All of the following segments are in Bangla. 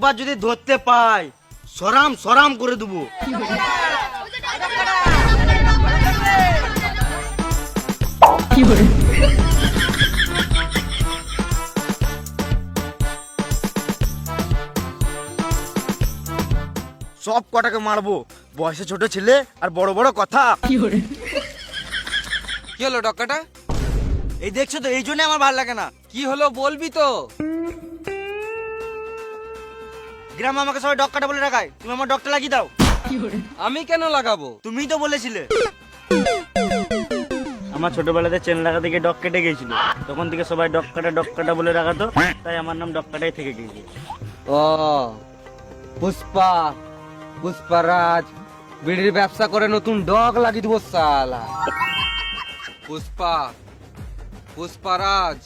একবার যদি ধরতে পাই সরাম সরাম করে দেবো। সব কটাকে মারবো, বয়সে ছোট ছেলে আর বড় বড় কথা। কি হলো ডক্কাটা? এই দেখছো তো, এই জন্য আমার ভালো লাগে না। কি হলো বলবি তো? গ্রামে আমাকে সবাই ডক্কাটা বলে রাখায়, তুমি আমার ডক্টর লাগিয়ে দাও। আমি কেন লাগাবো? তুমিই তো বলেছিলে। আমার ছোটবেলাতে চেন লাগাতে গিয়ে ডক কেটে গিয়েছিল, তখন থেকে সবাই ডক্কাটা বলে রাখাতো, তাই আমার নাম ডক্কাটাই থেকে গিয়েছে। ও পুষ্পা, পুষ্পারাজ বিড়ির ব্যবসা করে নতুন ডগ লাগিয়ে দেবো শালা। পুষ্পা, পুষ্পারাজ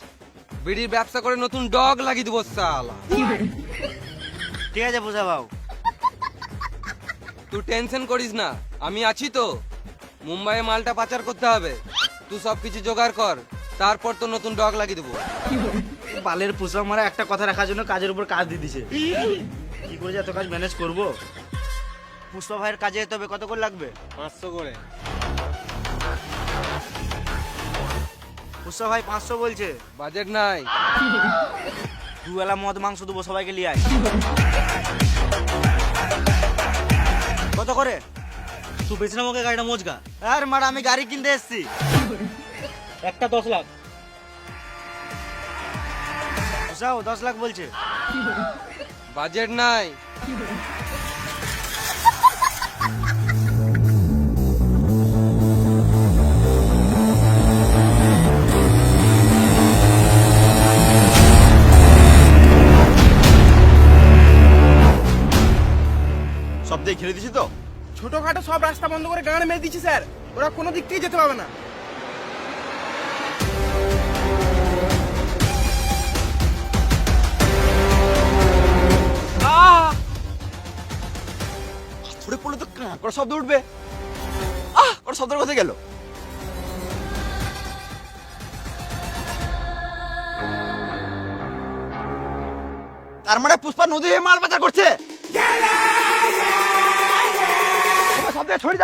বিড়ির ব্যবসা করে নতুন ডগ লাগিয়ে দেবো শালা। ঠিক আছে বুঝা ভাও। তুই টেনশন করিস না, আমি আছি তো। মুম্বাইয়ে মালটা পাচার করতে হবে, তুই সবকিছু জোগাড় কর, তারপর তো নতুন ডগ লাগিয়ে দেবো। বালের পুষা মারা একটা কথা রাখার জন্য কাজের উপর কাজ দিয়ে দিছে। কি করে যে এত কাজ ম্যানেজ করবো? পুষ্পা ভাইয়ের কাজে যেতে হবে, কত করে লাগবে? 500 করে। পুষ্পা ভাই 500 বলছে। বাজেট নাই। দুবেলা মদ মাংস দেবো, সবাইকে লিয়ে আয়। কত করে? তুই বেছে আমাকে গাড়িটা মজগা। আর মারা আমি গাড়ি কিনতে এসছি। একটা 10 লাখ। বুঝাও 10 লাখ বলছে। বাজেট নাই। সব দিয়ে ঘিরে দিছি তো। ছোটখাটো সব রাস্তা বন্ধ করে গান মেরে দিচ্ছি স্যার, ওরা কোনো দিক থেকে যেতে পারবে না। ছুড়ে পড়লে তো কাঁ করে শব্দ উঠবে। ওর শব্দের কোথায় গেল? তার মানে পুষ্পা নদী হয়ে মাল পাচার করছে। শব্দ ছড়িয়ে